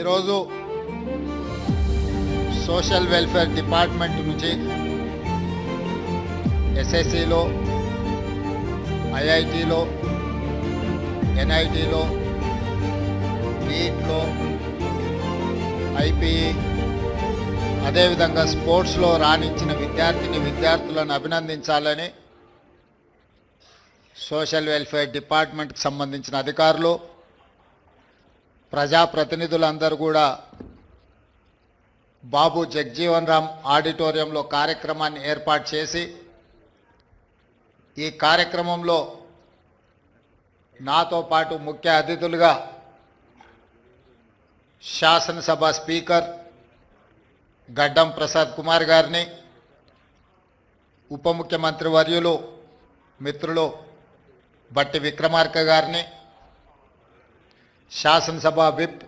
ఈరోజు social welfare department నుంచి ఎస్ఎస్సిలో, ఐఐటిలో, ఎన్ఐటిలో, నీట్లో, ఐపీఈ అదేవిధంగా స్పోర్ట్స్లో రాణించిన విద్యార్థులను అభినందించాలని సోషల్ వెల్ఫేర్ డిపార్ట్మెంట్కి సంబంధించిన అధికారులు, ప్రజాప్రతినిధులందరూ కూడా బాబు జగ్జీవన్ రామ్ ఆడిటోరియంలో కార్యక్రమాన్ని ఏర్పాటు చేసి ఈ కార్యక్రమంలో నాతో పాటు ముఖ్య అతిథులుగా శాసనసభ స్పీకర్ గడ్డం ప్రసాద్ కుమార్ గారిని, ఉప ముఖ్యమంత్రి వర్యులు మిత్రులు బట్టి విక్రమార్క గారిని, శాసనసభ విప్